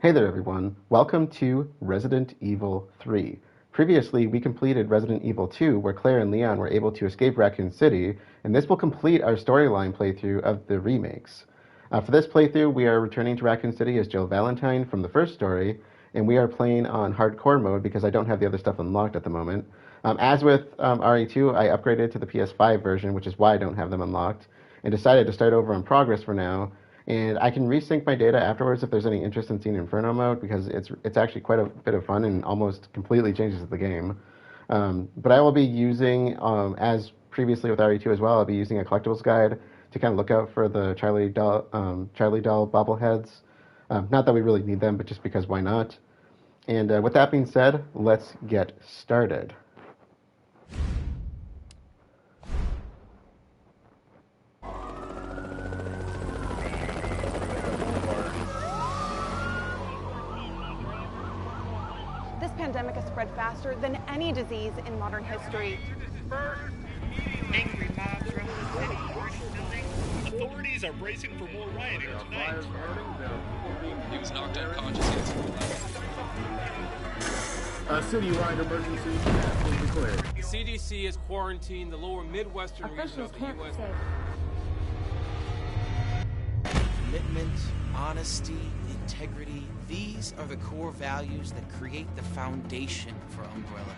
Hey there, everyone. Welcome to Resident Evil 3. Previously, we completed Resident Evil 2, where Claire and Leon were able to escape Raccoon City, and this will complete our storyline playthrough of the remakes. For this playthrough, we are returning to Raccoon City as Jill Valentine from the first story, and we are playing on hardcore mode because I don't have the other stuff unlocked at the moment. As with RE2, I upgraded to the PS5 version, which is why I don't have them unlocked, and decided to start over on progress for now, and I can resync my data afterwards if there's any interest in seeing Inferno mode because it's actually quite a bit of fun and almost completely changes the game. But I will be using, as previously with RE2 as well, I'll be using a collectibles guide to kind of look out for the Charlie doll bobbleheads. Not that we really need them, but just because why not? And with that being said, let's get started. This pandemic has spread faster than any disease in modern history. Angry mobs around the city. Authorities are bracing for more rioting tonight. He was knocked unconscious. A citywide emergency has been declared. The CDC has quarantined the lower Midwestern region of the U.S. Commitment, honesty, integrity, these are the core values that create the foundation for Umbrella.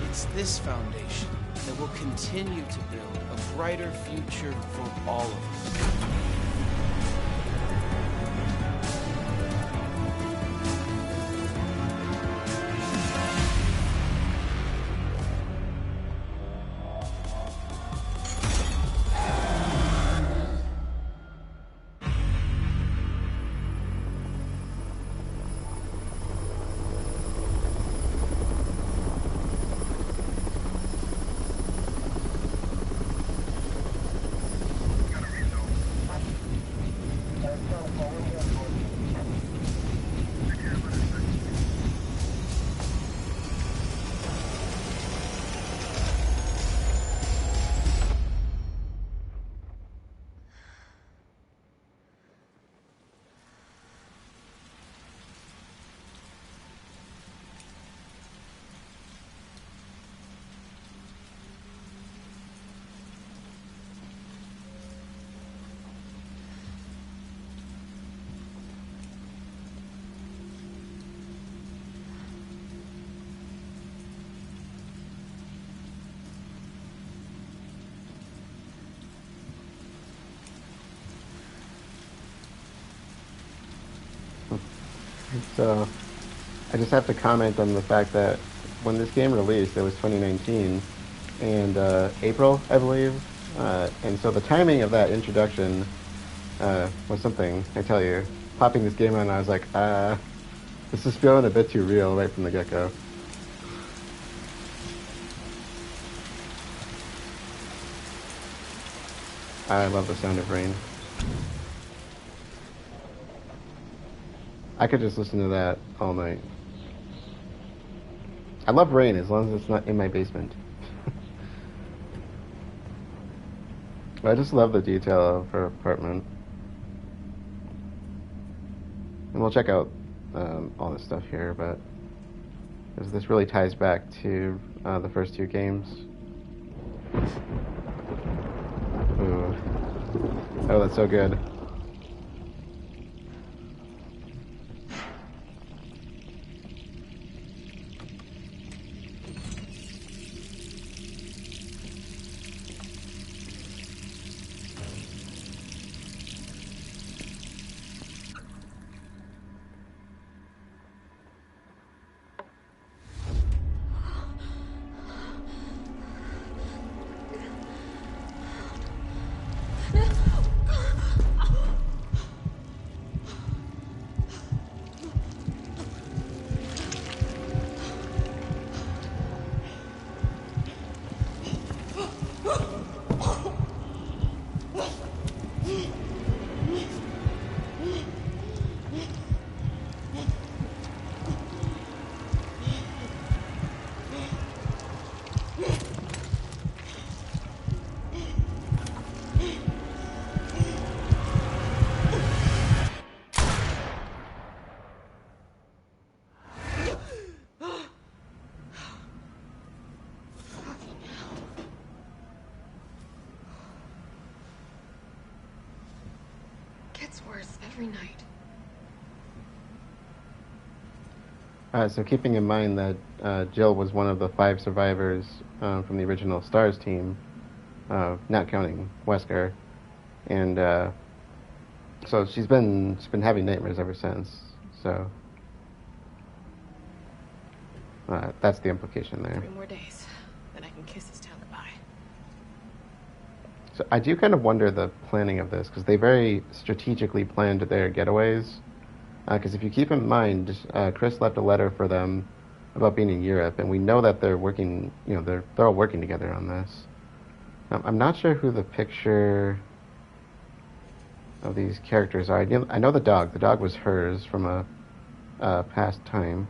It's this foundation that will continue to build a brighter future for all of us. So, I just have to comment on the fact that when this game released, it was 2019, and April, I believe, and so the timing of that introduction was something, I tell you. Popping this game on, I was like, this is feeling a bit too real right from the get-go. I love the sound of rain. I could just listen to that all night. I love rain as long as it's not in my basement. I just love the detail of her apartment. And we'll check out all this stuff here, but this really ties back to the first two games. Ooh. Oh, that's so good. worse every night. So keeping in mind that Jill was one of the 5 survivors from the original STARS team, not counting Wesker, and so she's been having nightmares ever since. So that's the implication there. 3 more days, then I can kiss this town goodbye. So I do kind of wonder the planning of this, because they very strategically planned their getaways. Because if you keep in mind, Chris left a letter for them about being in Europe, and we know that they're working, they're all working together on this. I'm not sure who the picture of these characters are. I know the dog. The dog was hers from a past time.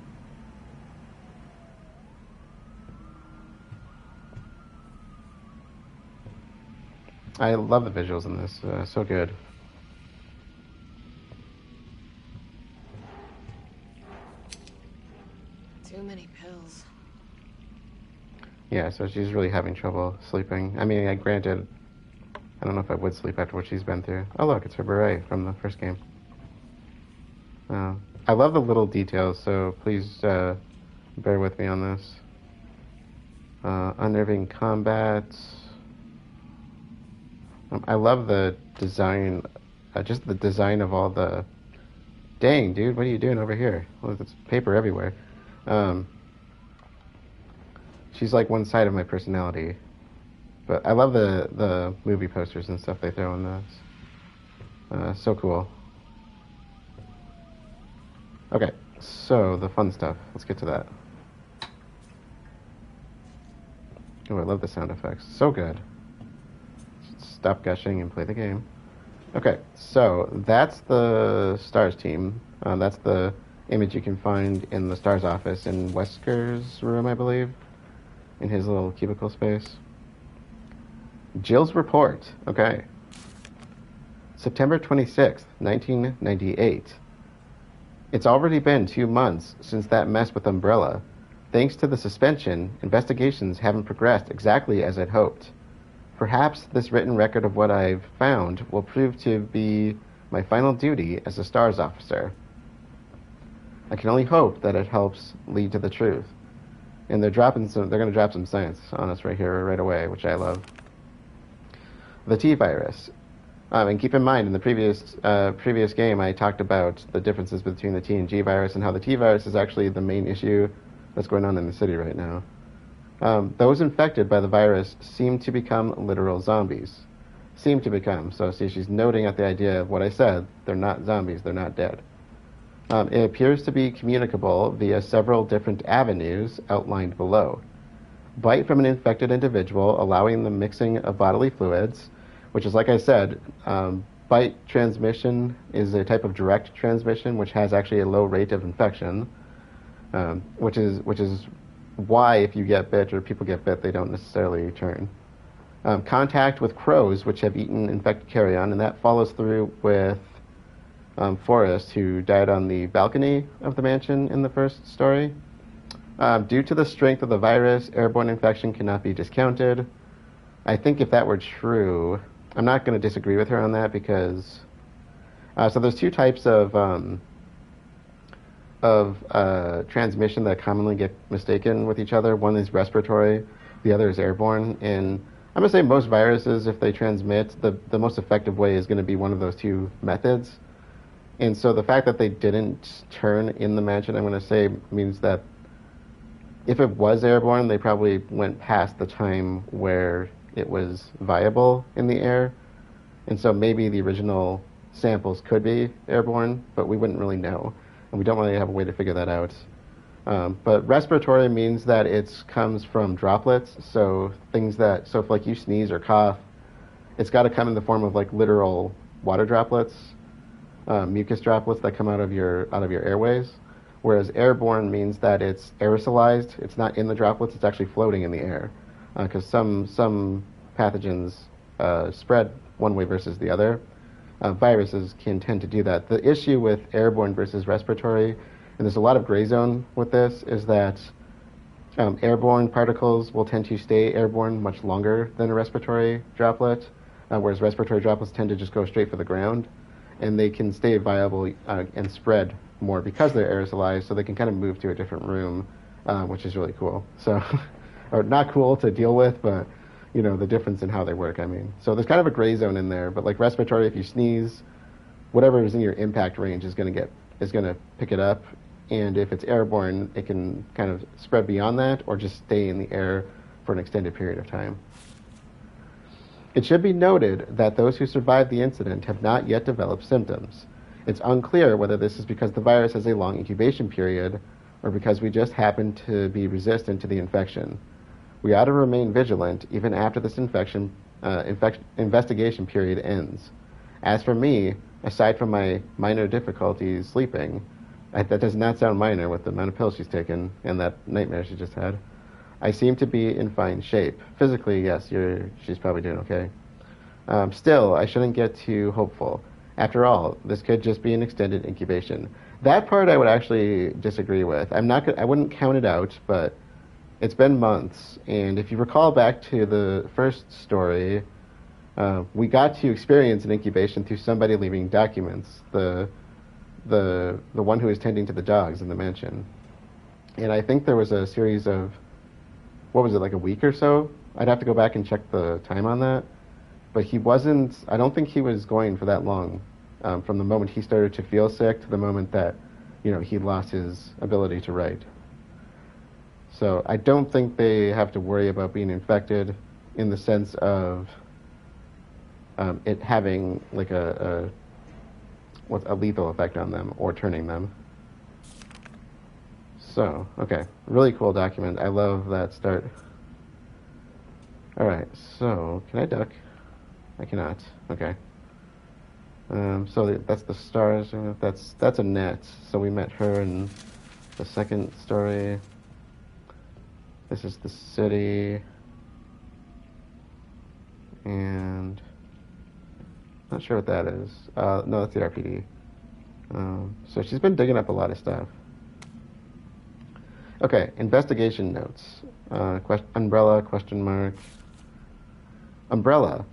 I love the visuals in this. So good. Too many pills. Yeah, so she's really having trouble sleeping. I mean, granted, I don't know if I would sleep after what she's been through. Oh, look, it's her beret from the first game. I love the little details, so please bear with me on this. Unnerving combat. I love the design, just the design of all the... Dang, dude, what are you doing over here? Well, there's paper everywhere. She's like one side of my personality. But I love the movie posters and stuff they throw in this. So cool. Okay, so the fun stuff. Let's get to that. Oh, I love the sound effects. So good. Stop gushing and play the game. Okay, so that's the STARS team. That's the image you can find in the STARS office in Wesker's room, I believe, in his little cubicle space. Jill's report. Okay. September 26th, 1998. It's already been 2 months since that mess with Umbrella. Thanks to the suspension, investigations haven't progressed exactly as I'd hoped. Perhaps this written record of what I've found will prove to be my final duty as a STARS officer. I can only hope that it helps lead to the truth. And they're going to drop some science on us right here, right away, which I love. The T-virus. And keep in mind, in the previous game, I talked about the differences between the T and G virus and how the T-virus is actually the main issue that's going on in the city right now. Those infected by the virus seem to become literal zombies. Seem to become. So see, she's noting at the idea of what I said. They're not zombies. They're not dead. It appears to be communicable via several different avenues outlined below. Bite from an infected individual, allowing the mixing of bodily fluids, which is, like I said, bite transmission is a type of direct transmission, which has actually a low rate of infection, which is why if you get bit or people get bit, they don't necessarily turn. Contact with crows, which have eaten infected carrion, and that follows through with Forrest, who died on the balcony of the mansion in the first story. Due to the strength of the virus, airborne infection cannot be discounted. I think if that were true, I'm not going to disagree with her on that because... so there's 2 types of transmission that commonly get mistaken with each other. One is respiratory, the other is airborne. And I'm going to say most viruses, if they transmit, the most effective way is going to be one of those 2 methods. And so the fact that they didn't turn in the mansion, I'm going to say, means that if it was airborne, they probably went past the time where it was viable in the air. And so maybe the original samples could be airborne, but we wouldn't really know. And we don't really have a way to figure that out. But respiratory means that it comes from droplets. So if like you sneeze or cough, it's got to come in the form of like literal water droplets, mucus droplets that come out of your airways. Whereas airborne means that it's aerosolized. It's not in the droplets. It's actually floating in the air. Because some pathogens spread one way versus the other. Viruses can tend to do that. The issue with airborne versus respiratory, and there's a lot of gray zone with this, is that airborne particles will tend to stay airborne much longer than a respiratory droplet, whereas respiratory droplets tend to just go straight for the ground. and they can stay viable and spread more because they're aerosolized, so they can kind of move to a different room, which is really cool. So, or not cool to deal with, but the difference in how they work. I mean, so there's kind of a gray zone in there. But like respiratory, if you sneeze, whatever is in your impact range is going to pick it up, and if it's airborne, it can kind of spread beyond that or just stay in the air for an extended period of time. It should be noted that those who survived the incident have not yet developed symptoms. It's unclear whether this is because the virus has a long incubation period or because we just happen to be resistant to the infection. We ought to remain vigilant even after this investigation period ends. As for me, aside from my minor difficulties sleeping, that does not sound minor with the amount of pills she's taken and that nightmare she just had, I seem to be in fine shape. Physically, yes, she's probably doing okay. Still, I shouldn't get too hopeful. After all, this could just be an extended incubation. That part I would actually disagree with. I wouldn't count it out, but it's been months, and if you recall back to the first story, we got to experience an incubation through somebody leaving documents. The one who was tending to the dogs in the mansion, and I think there was a series of, what was it, like a week or so? I'd have to go back and check the time on that. But I don't think he was going for that long, from the moment he started to feel sick to the moment that, he lost his ability to write. So I don't think they have to worry about being infected in the sense of it having like a lethal effect on them or turning them. So, okay, really cool document. I love that start. Alright, so, can I duck? I cannot. Okay. So that's the stars. That's Annette. So we met her in the second story. This is the city. And not sure what that is. No, that's the RPD. So she's been digging up a lot of stuff. Okay, investigation notes. Umbrella, question mark. Umbrella,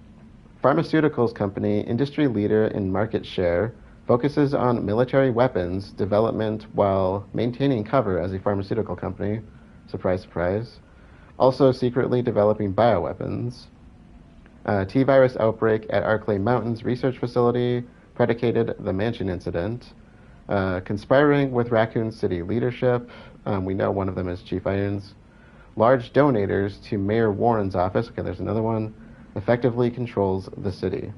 pharmaceuticals company, industry leader in market share, focuses on military weapons development while maintaining cover as a pharmaceutical company. Surprise, surprise. Also secretly developing bioweapons. T-virus outbreak at Arklay Mountains Research Facility predicated the mansion incident. Conspiring with Raccoon City leadership. We know one of them is Chief Irons. Large donators to Mayor Warren's office. Okay, there's another one. Effectively controls the city.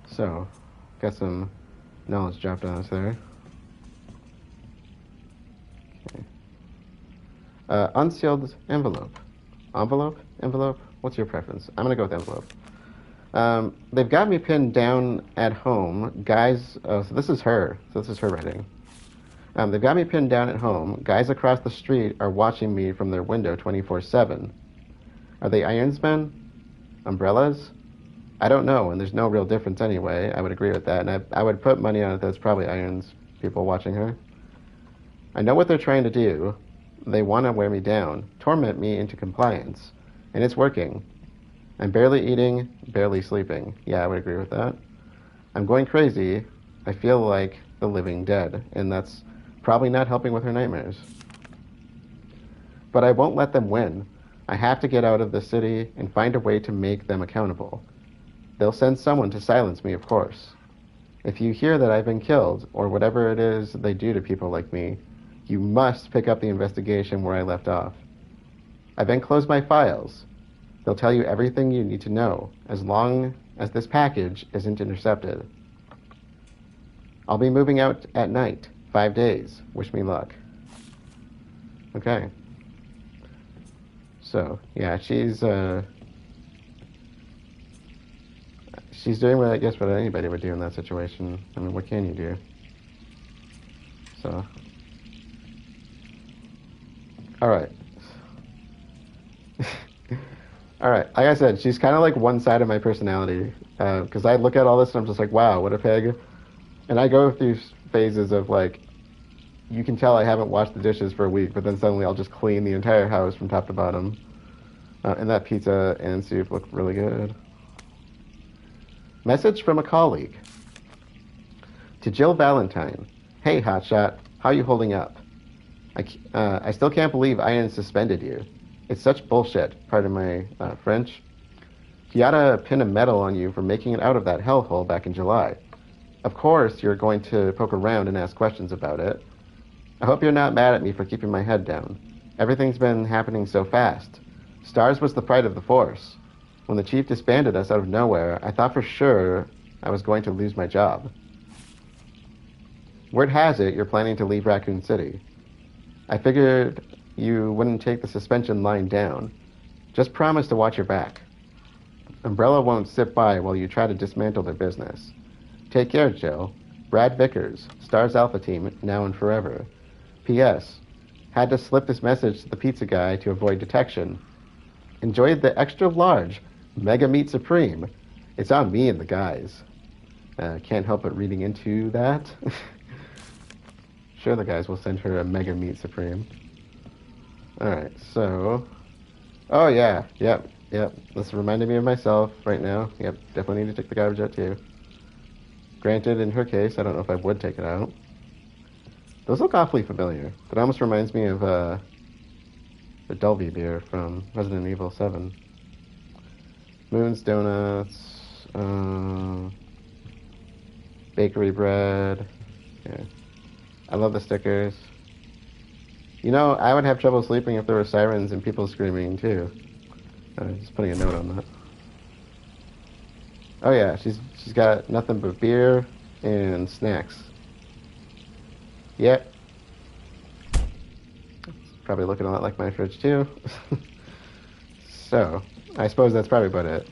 So, got some knowledge dropped on us there. Okay. Unsealed envelope. Envelope? What's your preference? I'm going to go with envelope. They've got me pinned down at home. Guys, so this is her. So this is her writing. They've got me pinned down at home. Guys across the street are watching me from their window 24/7. Are they Ironsmen? Umbrellas? I don't know, and there's no real difference anyway. I would agree with that, and I would put money on it that it's probably Irons people watching her. I know what they're trying to do. They want to wear me down, torment me into compliance, and it's working. I'm barely eating, barely sleeping. Yeah, I would agree with that. I'm going crazy. I feel like the living dead, and that's probably not helping with her nightmares. But I won't let them win. I have to get out of the city and find a way to make them accountable. They'll send someone to silence me, of course. If you hear that I've been killed, or whatever it is they do to people like me, you must pick up the investigation where I left off. I've enclosed my files. They'll tell you everything you need to know, as long as this package isn't intercepted. I'll be moving out at night, 5 days. Wish me luck. Okay. So, yeah, she's doing what I guess what anybody would do in that situation. I mean, what can you do? So, all right. All right, like I said, she's kind of like one side of my personality, because I look at all this and I'm just like, wow, what a pig. And I go through phases of like, you can tell I haven't washed the dishes for a week, but then suddenly I'll just clean the entire house from top to bottom. And that pizza and soup look really good. Message from a colleague. To Jill Valentine. Hey, Hotshot. How you holding up? I still can't believe Ian suspended you. It's such bullshit. Pardon my French. He ought to pin a medal on you for making it out of that hellhole back in July. Of course, you're going to poke around and ask questions about it. I hope you're not mad at me for keeping my head down. Everything's been happening so fast. Stars was the pride of the force. When the chief disbanded us out of nowhere, I thought for sure I was going to lose my job. Word has it you're planning to leave Raccoon City. I figured you wouldn't take the suspension lying down. Just promise to watch your back. Umbrella won't sit by while you try to dismantle their business. Take care, Jill. Brad Vickers, Stars Alpha Team, now and forever. P.S. Had to slip this message to the pizza guy to avoid detection. Enjoyed the extra large Mega Meat Supreme. It's on me and the guys. Can't help but reading into that. Sure, the guys will send her a Mega Meat Supreme. Alright, so... Oh, yeah. Yep. This reminded me of myself right now. Yep, definitely need to take the garbage out, too. Granted, in her case, I don't know if I would take it out. Those look awfully familiar. That almost reminds me of, the Delvey beer from Resident Evil 7. Moon's Donuts, bakery bread. Yeah. I love the stickers. You know, I would have trouble sleeping if there were sirens and people screaming, too. Just putting a note on that. Oh yeah, she's got nothing but beer and snacks. Yep. Probably looking a lot like my fridge, too. So, I suppose that's probably about it.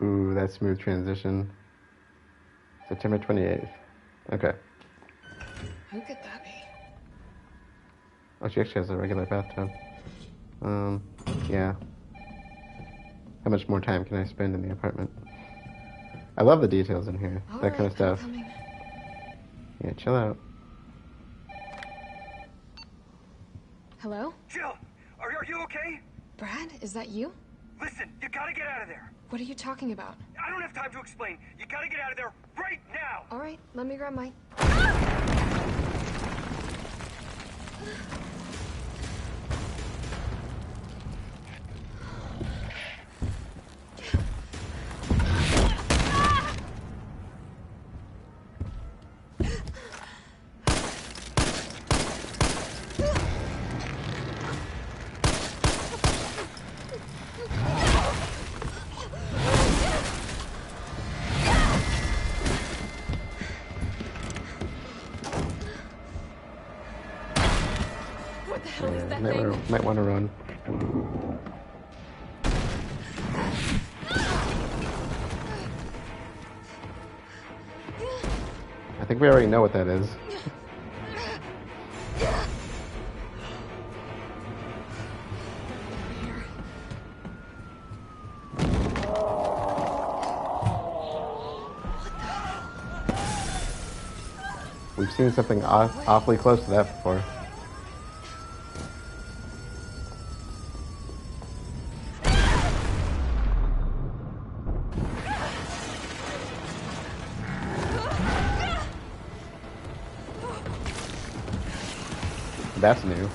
Ooh, that smooth transition. September 28th. Okay. Who could that be? Oh, she actually has a regular bathtub. Yeah. How much more time can I spend in the apartment? I love the details in here. All that kind of right, I'm stuff. coming. Yeah, chill out. Hello? Jill, are you okay? Brad, is that you? Listen, you gotta get out of there. What are you talking about? I don't have time to explain. You gotta get out of there right now. All right, let me grab my... Might want to run. I think we already know what that is. We've seen something awfully close to that before. That's new.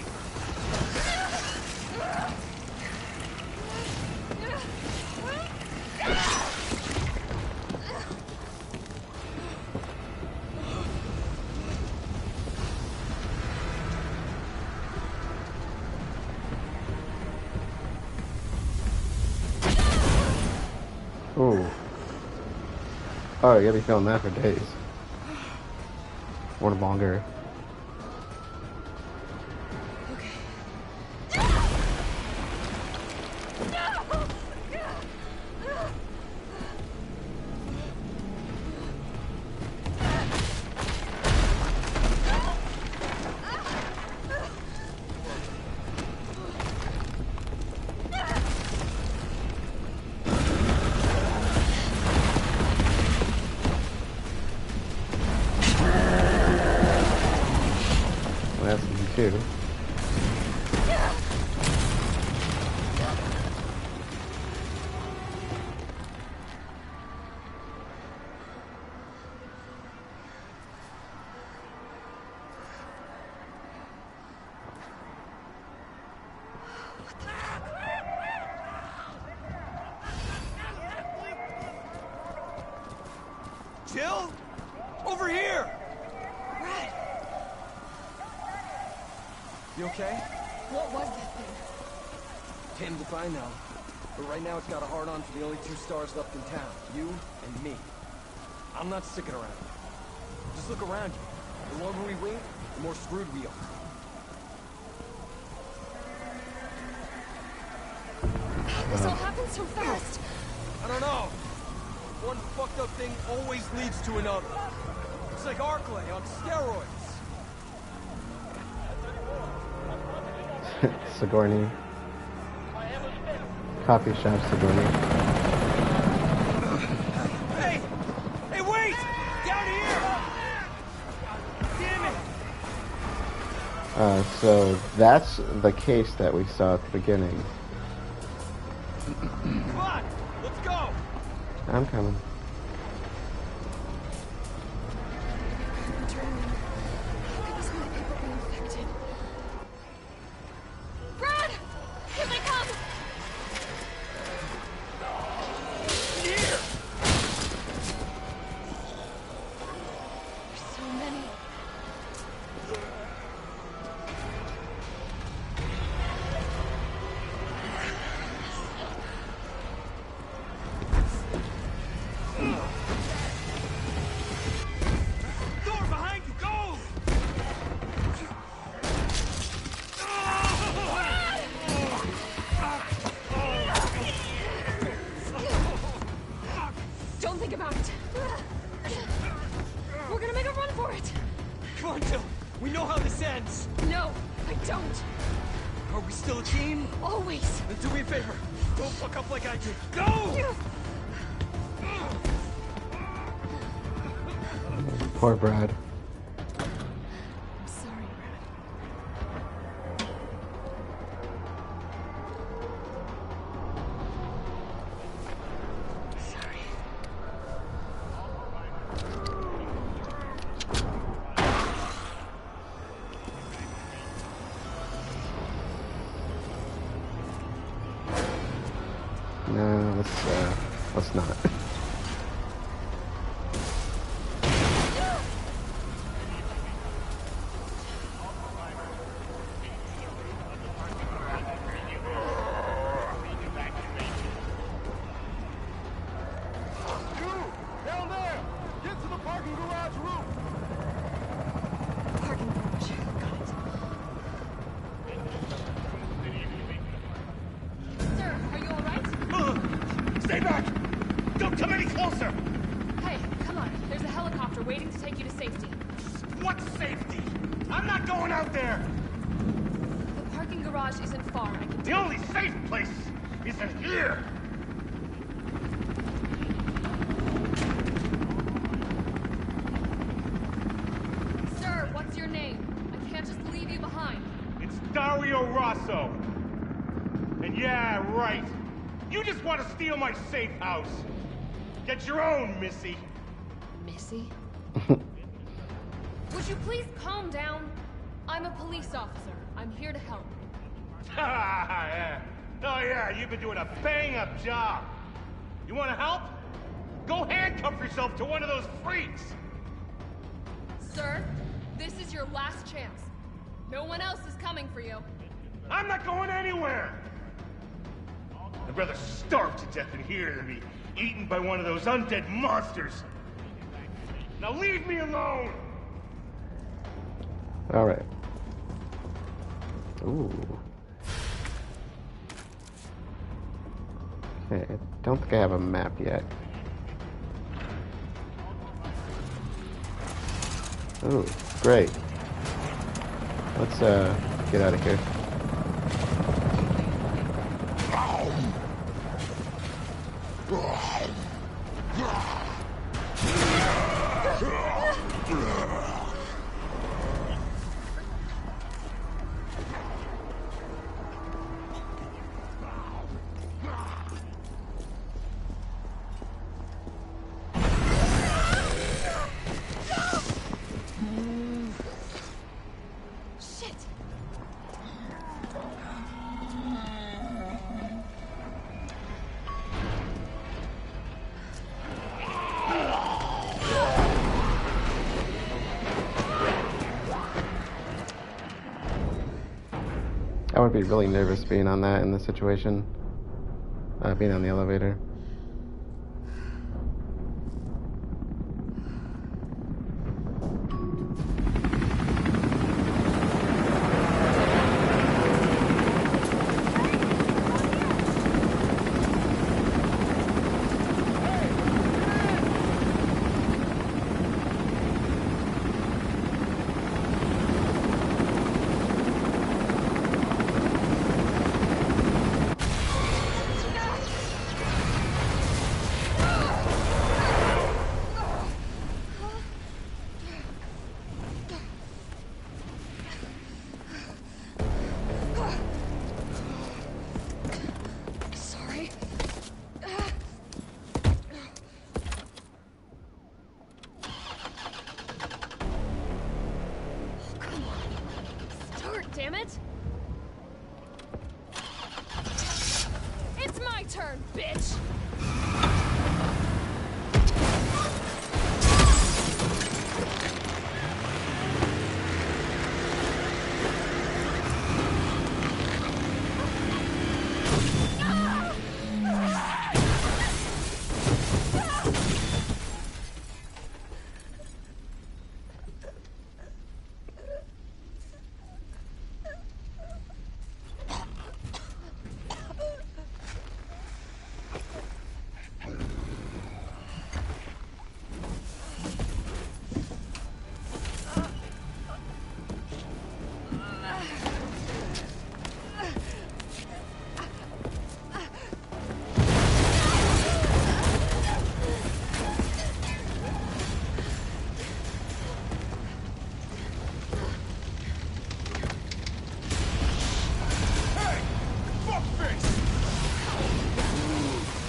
Ooh. Oh, you'll be feeling that for days. Or longer. Okay. Well, that's easy too. Jill? Over here! Brad, You okay? what was that thing? Damned if I know. But right now it's got a hard-on for the only two stars left in town. You and me. I'm not sticking around. Just look around you. The longer we wait, the more screwed we are. This all happened so fast. I don't know. One fucked up thing always leads to another. It's like Arclay on steroids. Sigourney. Coffee shop Sigourney. Hey! Hey, wait! Down here! Damn it! So that's the case that we saw at the beginning. Come on! Let's go! I'm coming. Adrenaline. How could this many people be infected? Brad! Here they come! Here! There's so many. Door behind you! Go! Don't think about it. We're gonna make a run for it. Come on, Jill. We know how this ends. No, I don't. Are we still a team? Always. Then do me a favor. Don't fuck up like I did. Go! Poor Brad. I'm sorry, Brad. Sorry. No, let's not. Down there! Get to the parking garage roof! Parking garage. Got it. Sir, are you alright? Stay back! Don't come any closer! Hey, come on. There's a helicopter waiting to take you to safety. What safety? I'm not going out there! The parking garage isn't far. I can The only safe place is in here! Sir, what's your name? I can't just leave you behind. It's Dario Rosso. And yeah, right. You just want to steal my safe house. Get your own, Missy. Missy? Would you please calm down? I'm a police officer. I'm here to help. Yeah. Oh yeah, you've been doing a bang-up job. You want to help? Go handcuff yourself to one of those freaks. Sir, this is your last chance. No one else is coming for you. I'm not going anywhere. I'd rather starve to death in here than be eaten by one of those undead monsters. Now leave me alone. All right. Ooh. Okay, I don't think I have a map yet. Ooh, great. Let's get out of here. I would be really nervous being on that in this situation. Being on the elevator. Damn it! It's my turn, bitch!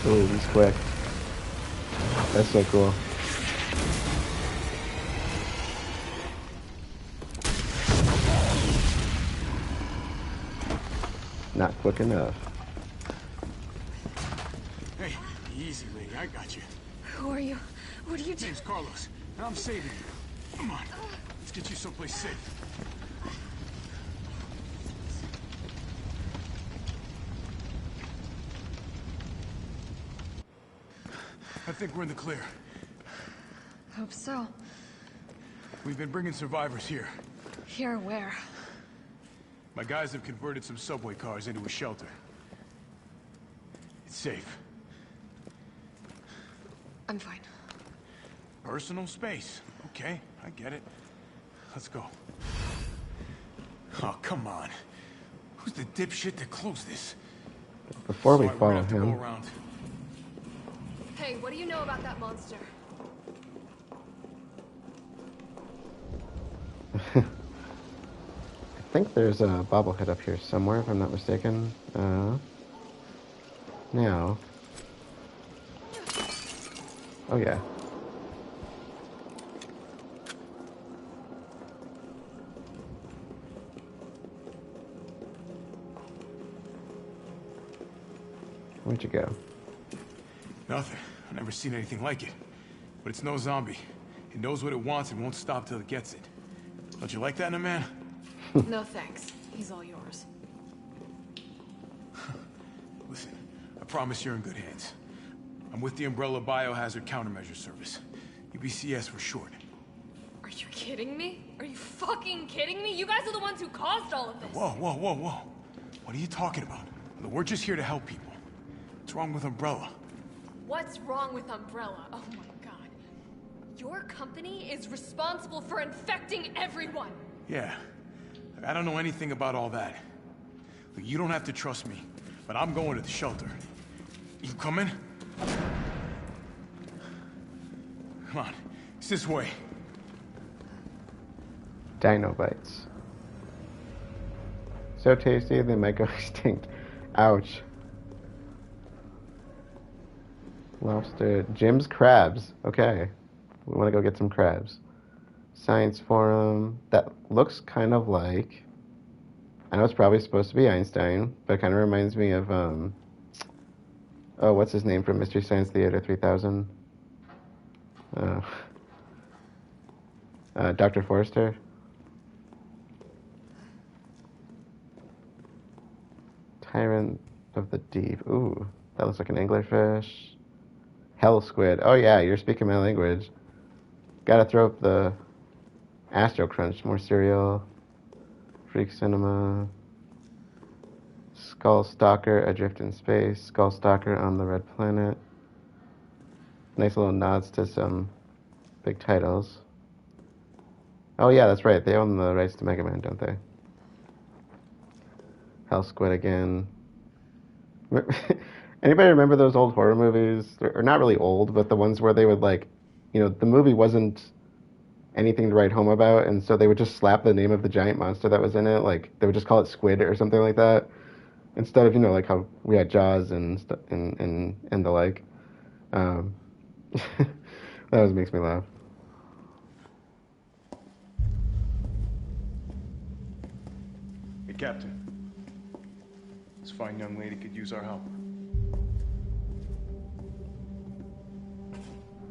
Ooh, he's quick. That's so cool. Not quick enough. Hey, easy, lady. I got you. Who are you? What are you doing? Name's Carlos, and I'm saving you. Come on, let's get you someplace safe. I think we're in the clear. Hope so. We've been bringing survivors here. Here where? My guys have converted some subway cars into a shelter. It's safe. I'm fine. Personal space. Okay, I get it. Let's go. Oh, come on. Who's the dipshit that closed this? Before we Sorry, we're follow gonna have to him. go around. Hey, what do you know about that monster? I think there's a bobblehead up here somewhere, if I'm not mistaken. Now. Oh, yeah. Where'd you go? Nothing. I've never seen anything like it. But it's no zombie. It knows what it wants and won't stop till it gets it. Don't you like that in a man? No thanks. He's all yours. Listen, I promise you're in good hands. I'm with the Umbrella Biohazard Countermeasure Service. UBCS for short. Are you kidding me? Are you fucking kidding me? You guys are the ones who caused all of this. Whoa, whoa, whoa, whoa. What are you talking about? We're just here to help people. What's wrong with Umbrella? What's wrong with Umbrella? Oh my god. Your company is responsible for infecting everyone. Yeah. I don't know anything about all that. Look, you don't have to trust me, but I'm going to the shelter. You coming? Come on. It's this way. Dino bites. So tasty, they might go extinct. Ouch. Lobster. Jim's crabs. Okay. We want to go get some crabs. Science forum. That looks kind of like... I know it's probably supposed to be Einstein, but it kind of reminds me of, oh, what's his name from Mystery Science Theater 3000? Dr. Forrester. Tyrant of the Deep. Ooh, that looks like an anglerfish. Hell squid. Oh yeah, you're speaking my language. Gotta throw up the Astro Crunch. More cereal. Freak Cinema. Skull Stalker, Adrift in Space. Skull Stalker on the Red Planet. Nice little nods to some big titles. Oh yeah, that's right. They own the rights to Mega Man, don't they? Hell Squid again. Anybody remember those old horror movies? Or not really old, but the ones where they would like, the movie wasn't anything to write home about, and so they would just slap the name of the giant monster that was in it. Like they would just call it Squid or something like that, instead of like how we had Jaws and the like. That always makes me laugh. Hey, Captain. This fine young lady could use our help.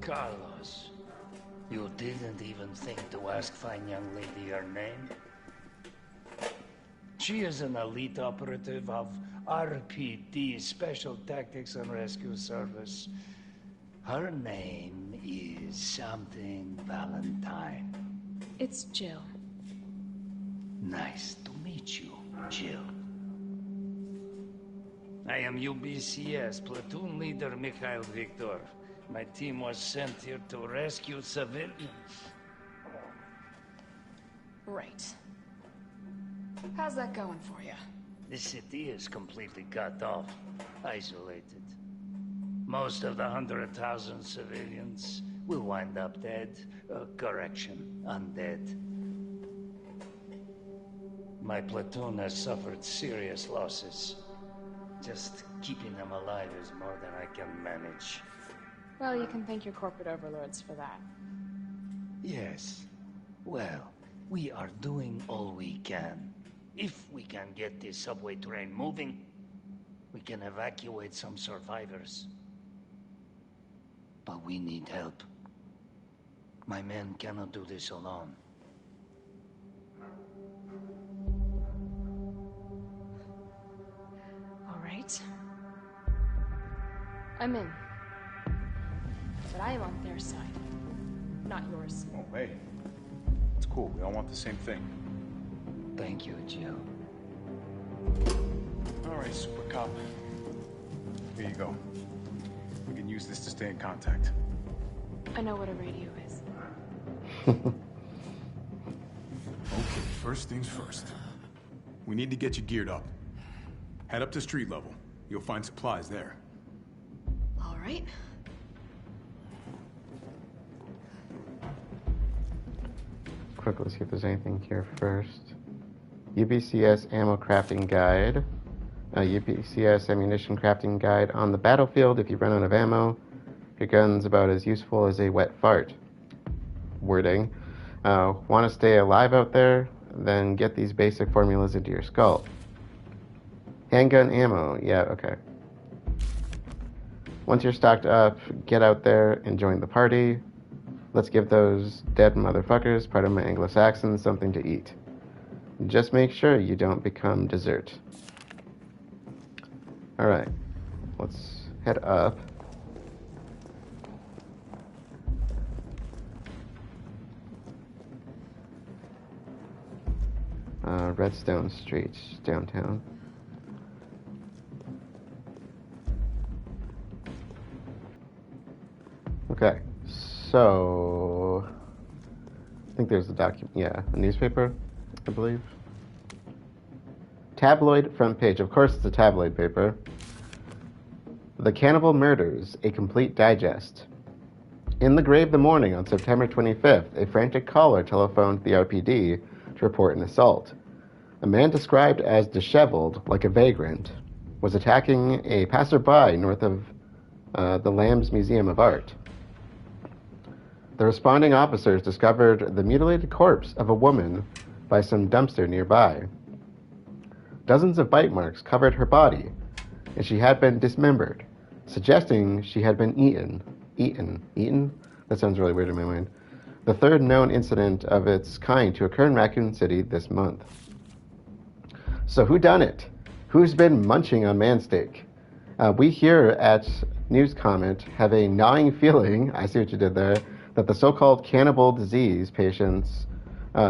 Carlos, you didn't even think to ask fine young lady her name? She is an elite operative of RPD, Special Tactics and Rescue Service. Her name is something Valentine. It's Jill. Nice to meet you, Jill. I am UBCS Platoon Leader Mikhail Victor. My team was sent here to rescue civilians. Right. How's that going for you? The city is completely cut off, isolated. Most of the 100,000 civilians will wind up dead. Correction, undead. My platoon has suffered serious losses. Just keeping them alive is more than I can manage. Well, you can thank your corporate overlords for that. Yes. Well, we are doing all we can. If we can get this subway train moving, we can evacuate some survivors. But we need help. My men cannot do this alone. All right. I'm in. But I am on their side, not yours. Oh, hey. It's cool. We all want the same thing. Thank you, Jill. All right, Super Cop. Here you go. We can use this to stay in contact. I know what a radio is. Okay, first things first. We need to get you geared up. Head up to street level. You'll find supplies there. All right. Quick, let's see if there's anything here first. UBCS ammo crafting guide. UBCS ammunition crafting guide. On the battlefield, if you run out of ammo, your gun's about as useful as a wet fart. Wording. Want to stay alive out there? Then get these basic formulas into your skull. Handgun ammo. Yeah, okay. Once you're stocked up, get out there and join the party. Let's give those dead motherfuckers, part of my Anglo-Saxons, something to eat. Just make sure you don't become dessert. Alright, let's head up. Redstone Street, downtown. Okay, so I think there's a newspaper, I believe. Tabloid front page. Of course it's a tabloid paper. The Cannibal Murders, a complete digest. In the grave the morning on September 25th, a frantic caller telephoned the RPD to report an assault. A man described as disheveled, like a vagrant, was attacking a passerby north of the Lamb's Museum of Art. The responding officers discovered the mutilated corpse of a woman by some dumpster nearby. Dozens of bite marks covered her body, and she had been dismembered, suggesting she had been eaten? That sounds really weird in my mind. The third known incident of its kind to occur in Raccoon City this month. So who done it? Who's been munching on man steak? We here at News Comment have a gnawing feeling, I see what you did there, that the so-called cannibal disease patients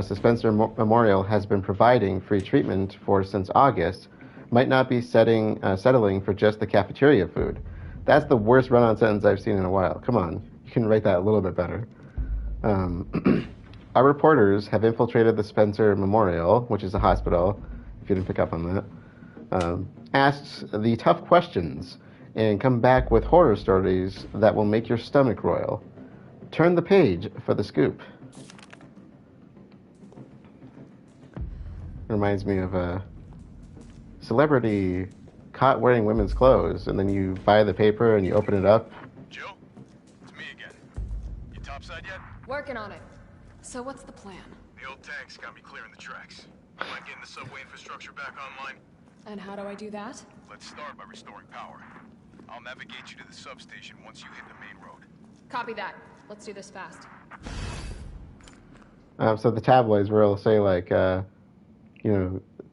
Spencer Memorial has been providing free treatment for since August might not be settling for just the cafeteria food. That's the worst run-on sentence I've seen in a while. Come on, you can write that a little bit better. Our reporters have infiltrated the Spencer Memorial, which is a hospital, if you didn't pick up on that, asked the tough questions, and come back with horror stories that will make your stomach roil. Turn the page for the scoop. Reminds me of a celebrity caught wearing women's clothes, and then you buy the paper and you open it up. Jill, it's me again. You topside yet? Working on it. So what's the plan? The old tanks got me clearing the tracks. I like getting the subway infrastructure back online. And how do I do that? Let's start by restoring power. I'll navigate you to the substation once you hit the main road. Copy that. Let's do this fast. So the tabloids will say like,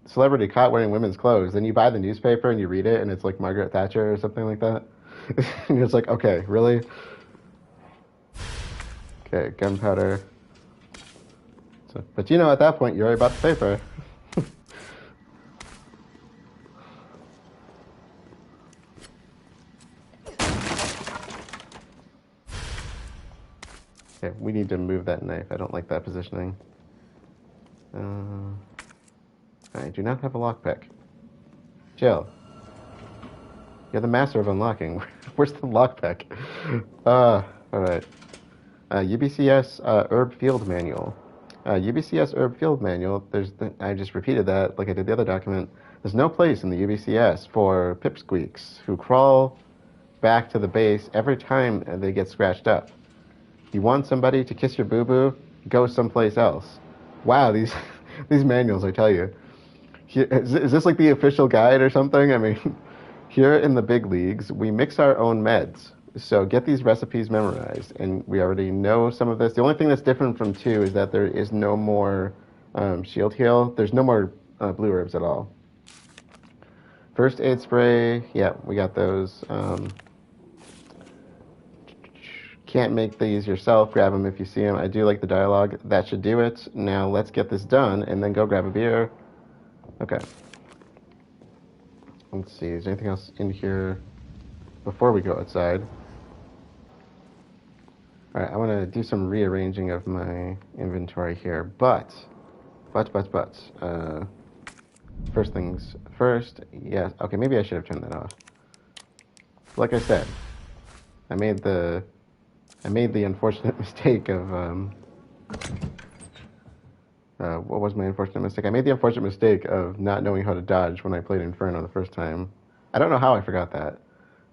celebrity caught wearing women's clothes. Then you buy the newspaper and you read it, and it's like Margaret Thatcher or something like that. And you're just like, okay, really? Okay, gunpowder. So, but at that point, you already bought the paper. Okay, we need to move that knife. I don't like that positioning. I do not have a lockpick. Jill, you're the master of unlocking. Where's the lockpick? Alright. UBCS Herb Field Manual. UBCS Herb Field Manual, I just repeated that like I did the other document. There's no place in the UBCS for pipsqueaks who crawl back to the base every time they get scratched up. You want somebody to kiss your boo-boo? Go someplace else. Wow, these manuals, I tell you. Is this like the official guide or something? I mean, here in the big leagues, we mix our own meds. So get these recipes memorized, and we already know some of this. The only thing that's different from 2 is that there is no more shield heal. There's no more blue herbs at all. First aid spray, yeah, we got those. Can't make these yourself, grab them if you see them. I do like the dialogue. That should do it. Now let's get this done and then go grab a beer. Okay. Let's see, is there anything else in here before we go outside? Alright, I want to do some rearranging of my inventory here, but, first things first, yes, okay, maybe I should have turned that off. Like I said, I made the unfortunate mistake of, what was my unfortunate mistake? I made the unfortunate mistake of not knowing how to dodge when I played Inferno the first time. I don't know how I forgot that,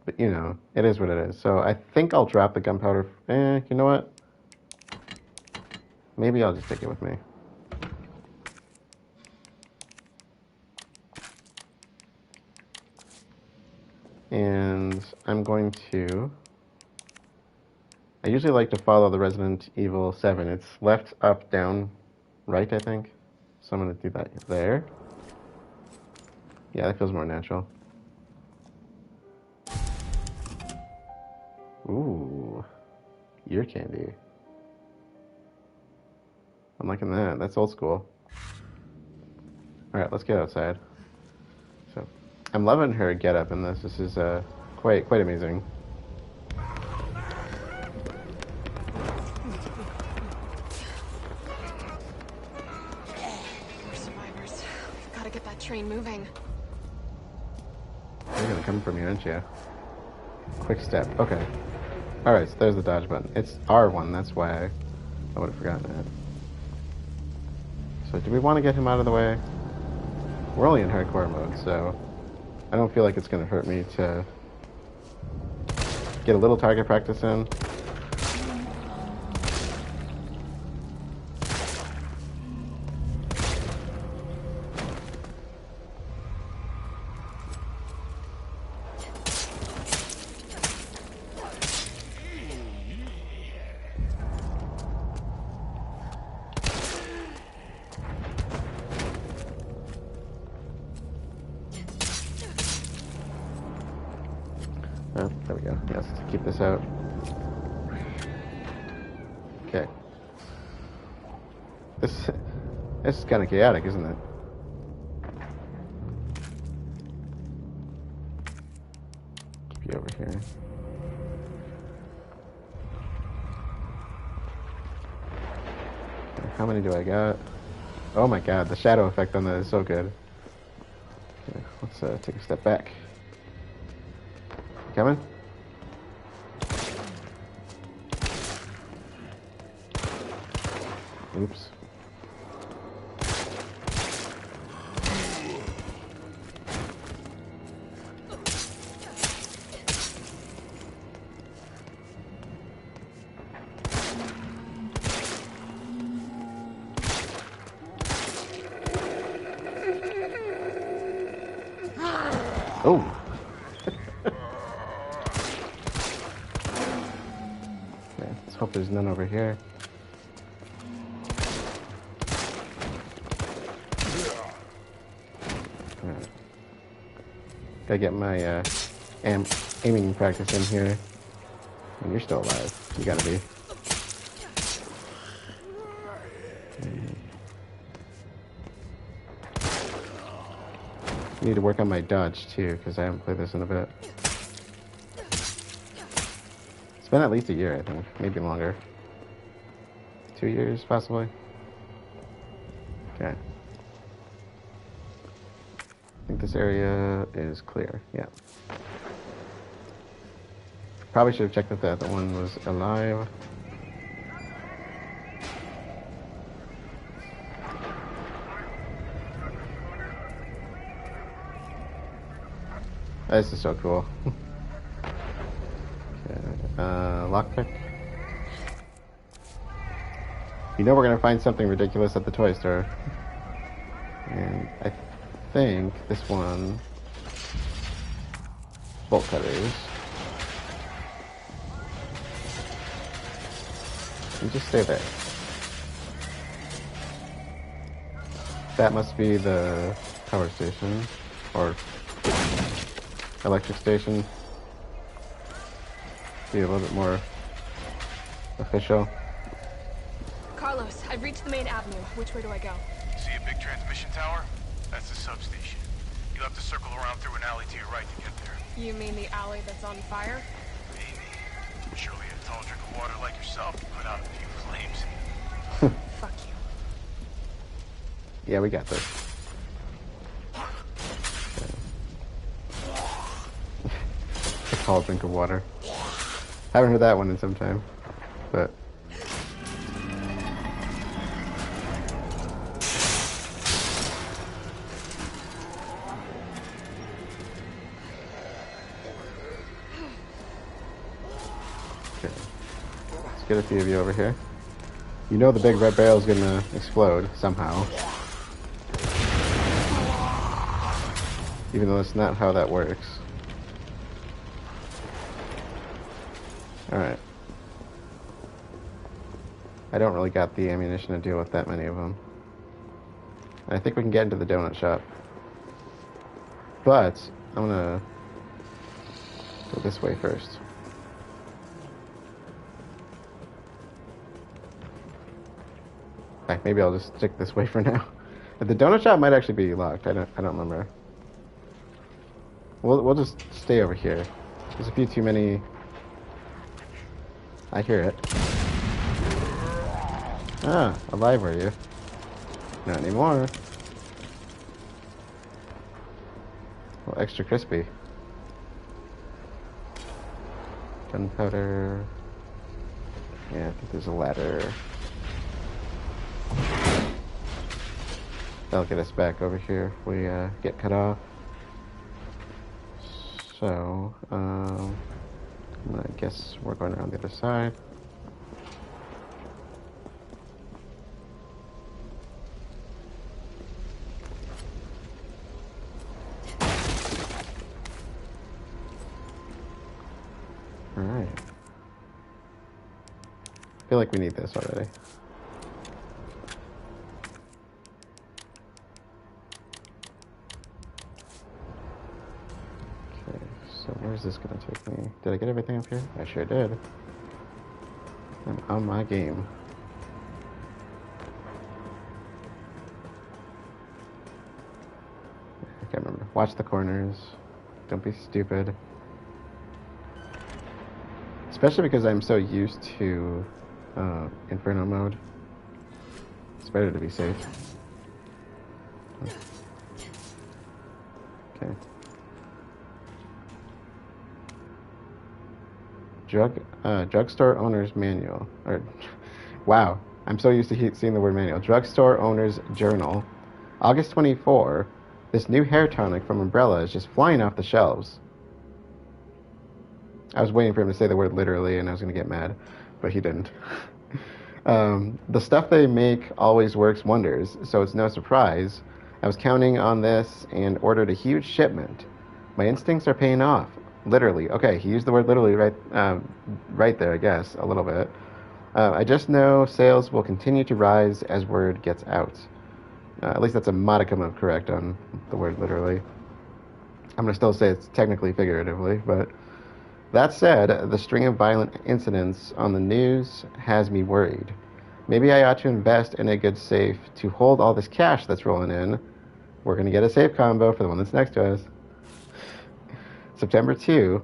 but it is what it is. So I think I'll drop the gunpowder. You know what? Maybe I'll just take it with me. And I'm going to... I usually like to follow the Resident Evil 7. It's left, up, down, right, I think. So I'm going to do that there. Yeah, that feels more natural. Ooh. Ear candy. I'm liking that. That's old school. Alright, let's get outside. So, I'm loving her getup in this. This is quite amazing. Train moving. You're gonna come for me, aren't you? Quick step. Okay. Alright, so there's the dodge button. It's R1, that's why I would have forgotten it. So do we want to get him out of the way? We're only in hardcore mode, so I don't feel like it's gonna hurt me to get a little target practice in. Oh, there we go. Yes, keep this out. Okay. This is kind of chaotic, isn't it? Keep you over here. Okay, how many do I got? Oh my god, the shadow effect on that is so good. Okay, let's take a step back. Coming? Oops. Oh. Okay, let's hope there's none over here. Right. Gotta get my aiming practice in here. And you're still alive. You gotta be. Need to work on my dodge too, because I haven't played this in a bit. It's been at least a year, I think. Maybe longer. 2 years, possibly. Okay. I think this area is clear. Yeah. Probably should have checked if the other one was alive. This is so cool. Okay, lockpick. You know we're gonna find something ridiculous at the toy store. And I think this one... bolt cutters. You just stay there. That must be the power station. Or... electric station. Be a little bit more official. Carlos, I've reached the main avenue. Which way do I go? See a big transmission tower? That's the substation. You'll have to circle around through an alley to your right to get there. You mean the alley that's on fire? Maybe. Surely a tall drink of water like yourself can put out a few flames. Fuck you. Yeah, we got this. A tall drink of water. Haven't heard that one in some time, but... Okay. Let's get a few of you over here. You know the big red barrel is gonna explode somehow. Even though that's not how that works. Alright. I don't really got the ammunition to deal with that many of them. I think we can get into the donut shop. But, I'm gonna go this way first. Okay, maybe I'll just stick this way for now. The donut shop might actually be locked. I don't remember. We'll just stay over here. There's a few too many. I hear it. Ah, alive are you? Not anymore. Well, extra crispy. Gunpowder. Yeah, I think there's a ladder. That'll get us back over here if we get cut off. So, I guess we're going around the other side. Alright. I feel like we need this already. So where's this gonna take me? Did I get everything up here? I sure did. I'm on my game. I can't remember. Watch the corners. Don't be stupid. Especially because I'm so used to Inferno mode. It's better to be safe. Okay. Drugstore owner's manual. Or, wow, I'm so used to seeing the word manual. Drugstore owner's journal. August 24. This new hair tonic from Umbrella is just flying off the shelves. I was waiting for him to say the word literally, and I was going to get mad, but he didn't. The stuff they make always works wonders, so it's no surprise. I was counting on this and ordered a huge shipment. My instincts are paying off. Literally. Okay, he used the word literally right there, I guess, a little bit. I just know sales will continue to rise as word gets out. At least that's a modicum of correct on the word literally. I'm going to still say it's technically figuratively, but... That said, the string of violent incidents on the news has me worried. Maybe I ought to invest in a good safe to hold all this cash that's rolling in. We're going to get a safe combo for the one that's next to us. September 2.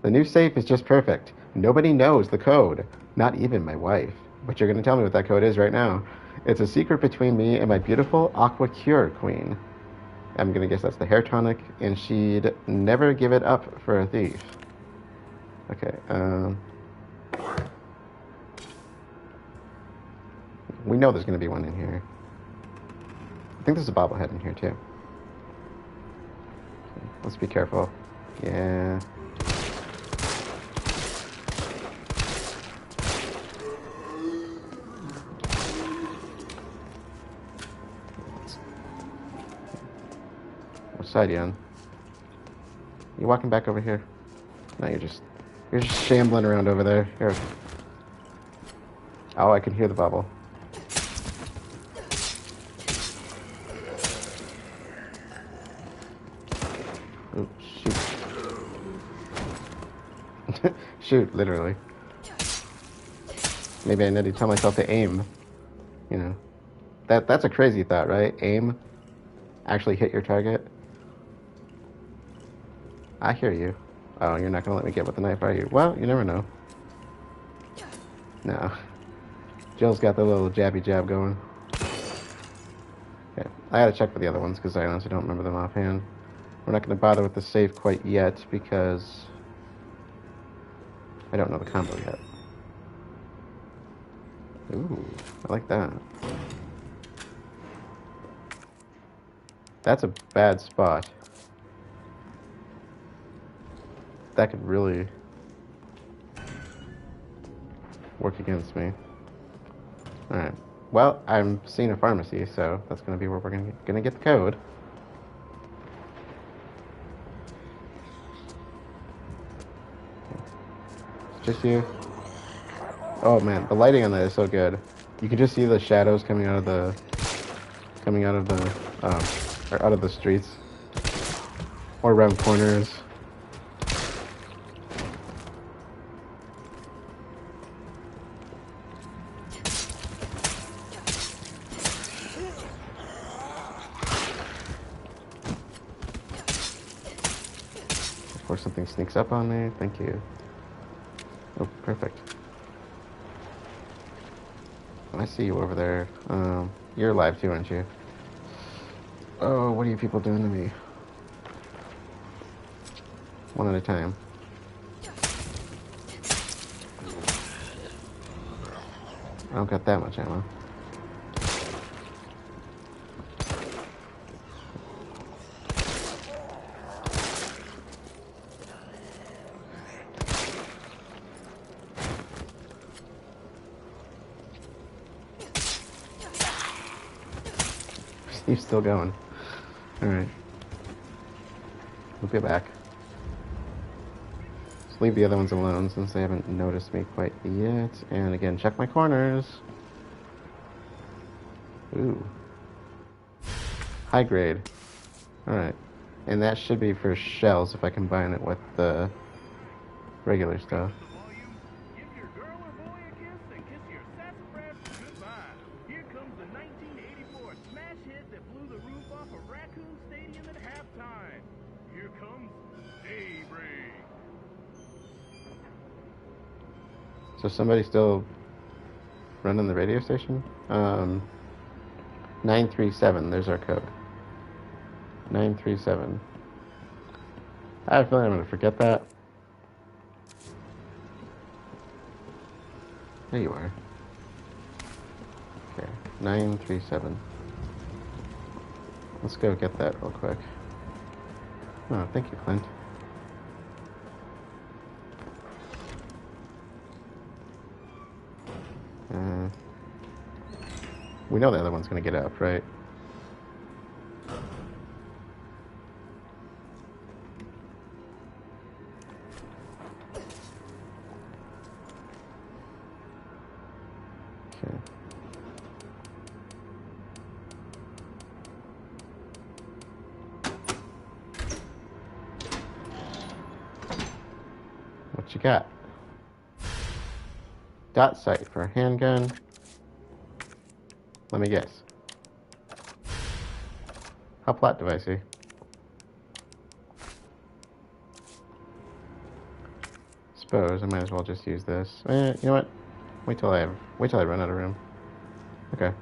The new safe is just perfect. Nobody knows the code. Not even my wife. But you're going to tell me what that code is right now. It's a secret between me and my beautiful Aqua Cure queen. I'm going to guess that's the hair tonic, and she'd never give it up for a thief. Okay, we know there's going to be one in here. I think there's a bobblehead in here, too. Okay, let's be careful. Yeah. What side are you on? You walking back over here? No, you're just shambling around over there. Here. Oh, I can hear the bubble. Oh, shoot. Shoot, literally. Maybe I need to tell myself to aim. You know. That's a crazy thought, right? Aim. Actually hit your target. I hear you. Oh, you're not going to let me get with the knife, are you? Well, you never know. No. Jill's got the little jabby jab going. Okay, I gotta check for the other ones because I honestly don't remember them offhand. We're not going to bother with the safe quite yet because I don't know the combo yet. Ooh, I like that. That's a bad spot. That could really work against me. Alright. Well, I'm seeing a pharmacy, so that's going to be where we're going to get the code. It's just you. Oh man, the lighting on that is so good. You can just see the shadows coming out of the or out of the streets or around corners. Before something sneaks up on me. Thank you. Oh, perfect. I see you over there. You're alive too, aren't you? Oh, what are you people doing to me? One at a time. I don't got that much ammo. You're still going. Alright. We'll be back. Just leave the other ones alone since they haven't noticed me quite yet. And again, check my corners. Ooh. High grade. Alright. And that should be for shells if I combine it with the regular stuff. Give your girl or boy a kiss and kiss your sassafras goodbye. Here comes the 1984 smash hit that blew the roof off of Raccoon Stadium at halftime. Here comes Daybreak. So somebody still running the radio station? 937, there's our code. 937. I have a feeling I'm going to forget that. There you are. Okay, 937. Let's go get that real quick. Oh, thank you, Clint. We know the other one's going to get up, right? Okay. What you got? Dot sight for a handgun. Let me guess. How plot devicey. Suppose I might as well just use this. You know what? Wait till I run out of room. Okay.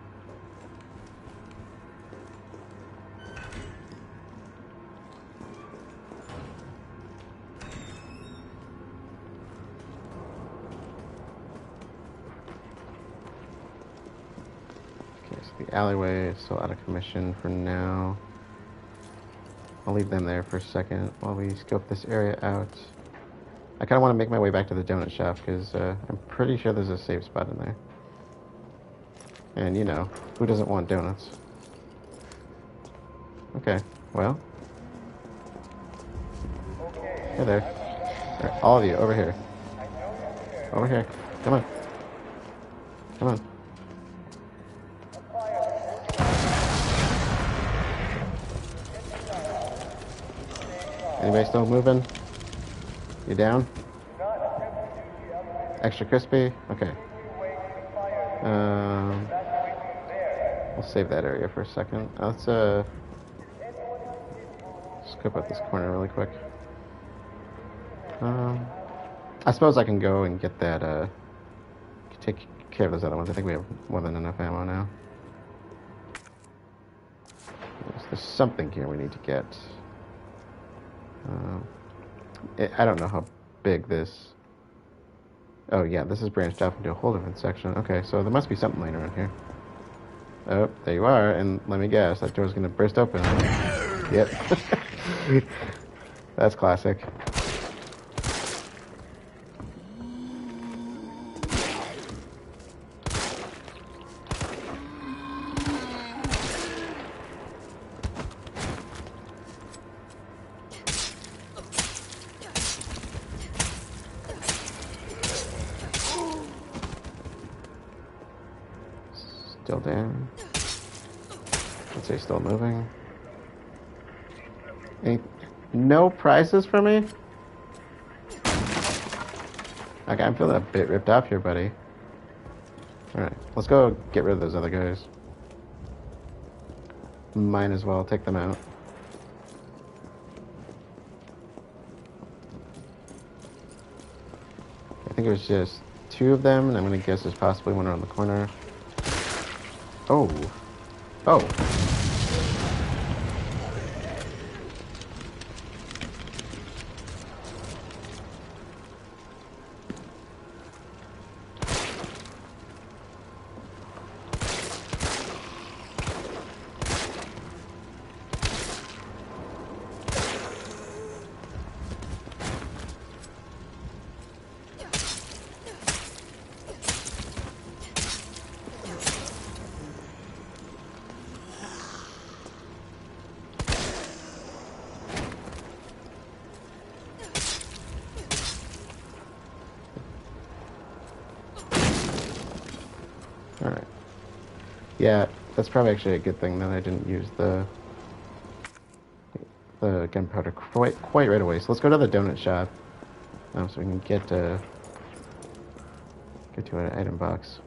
The alleyway is still out of commission for now. I'll leave them there for a second while we scope this area out. I kind of want to make my way back to the donut shop because I'm pretty sure there's a safe spot in there. And you know, who doesn't want donuts? Okay, well. Hey there. Right, all of you, over here. Over here. Come on. Come on. Anybody still moving? You down? Extra crispy? Okay. We'll save that area for a second. Let's scope out this corner really quick. I suppose I can go and get that, take care of those other ones. I think we have more than enough ammo now. There's something here we need to get. I don't know how big this... Oh yeah, this is branched off into a whole different section. Okay, so there must be something laying around here. Oh, there you are, and let me guess, that door's gonna burst open. Yep. That's classic. Still down. Let's say still moving. No prizes for me? Okay, I'm feeling a bit ripped off here, buddy. Alright, let's go get rid of those other guys. Might as well take them out. I think it was just 2 of them, and I'm gonna guess there's possibly one around the corner. Oh. Oh. Alright. Yeah, that's probably actually a good thing that I didn't use the the gunpowder quite right away. So let's go to the donut shop, so we can get to an item box.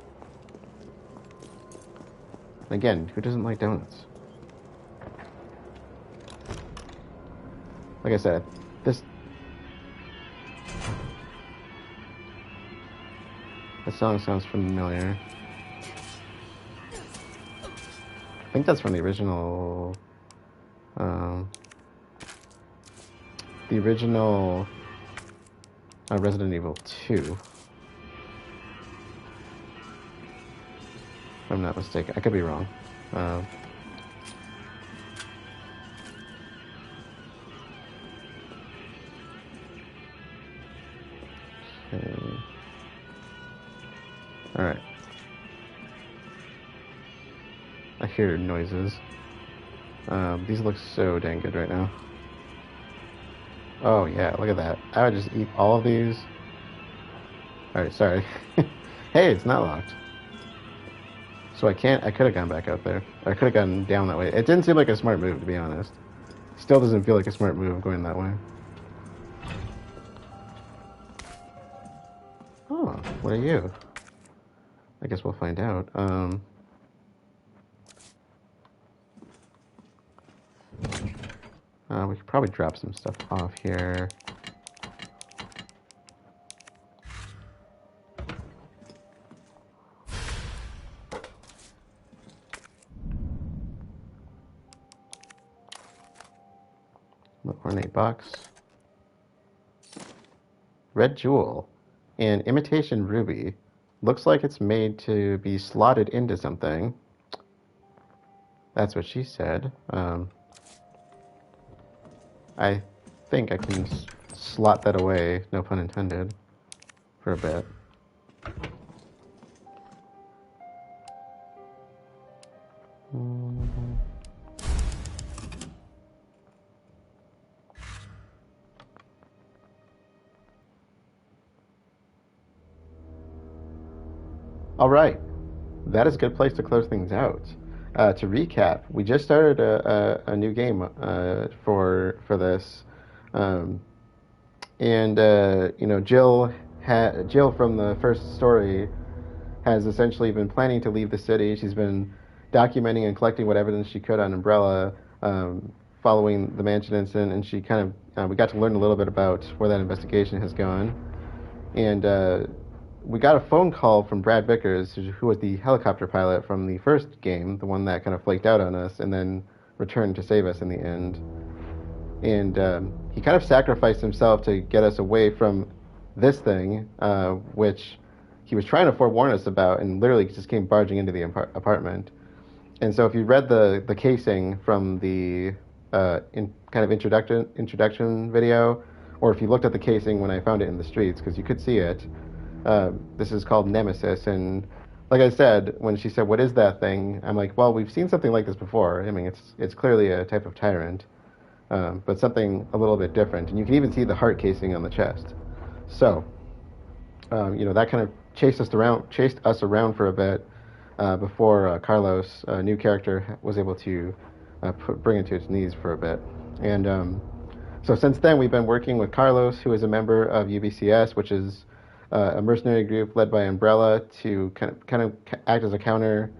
Again, who doesn't like donuts? Like I said, this song sounds familiar. I think that's from the original Resident Evil 2. If I'm not mistaken. I could be wrong. Okay. Alright. I hear noises. These look so dang good right now. Oh yeah, look at that. I would just eat all of these. Alright, sorry. Hey, it's not locked. So I could have gone back out there. Or I could have gone down that way. It didn't seem like a smart move, to be honest. Still doesn't feel like a smart move going that way. Oh, what are you? I guess we'll find out. We could probably drop some stuff off here. The ornate box. Red jewel. An imitation ruby. Looks like it's made to be slotted into something. That's what she said. I think I can slot that away, no pun intended, for a bit. All right, that is a good place to close things out. To recap, we just started a new game for this, and you know, Jill from the first story has essentially been planning to leave the city. She's been documenting and collecting what evidence she could on Umbrella, following the mansion incident, and she kind of we got to learn a little bit about where that investigation has gone, and we got a phone call from Brad Vickers, who was the helicopter pilot from the first game, the one that kind of flaked out on us and then returned to save us in the end. And he kind of sacrificed himself to get us away from this thing, which he was trying to forewarn us about, and literally just came barging into the apartment. And so if you read the casing from the introduction video, or if you looked at the casing when I found it in the streets, because you could see it, this is called Nemesis, and like I said, when she said, "What is that thing?" I'm like, "Well, we've seen something like this before. I mean, it's clearly a type of tyrant, but something a little bit different." And you can even see the heart casing on the chest. So, you know, that kind of chased us around for a bit before Carlos, a new character, was able to bring it to its knees for a bit. And so since then, we've been working with Carlos, who is a member of UBCS, which is a mercenary group led by Umbrella, to kind of act as a counter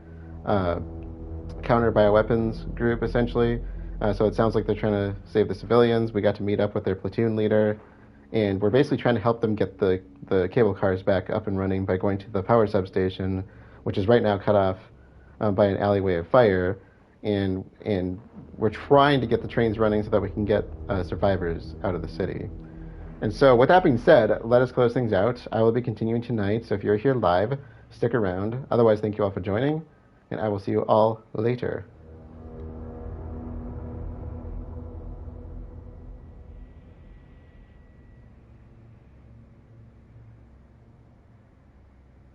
bioweapons group, essentially. So it sounds like they're trying to save the civilians. We got to meet up with their platoon leader, and we're basically trying to help them get the cable cars back up and running by going to the power substation, which is right now cut off by an alleyway of fire, and we're trying to get the trains running so that we can get survivors out of the city. And so, with that being said, let us close things out. I will be continuing tonight, so if you're here live, stick around. Otherwise, thank you all for joining, and I will see you all later.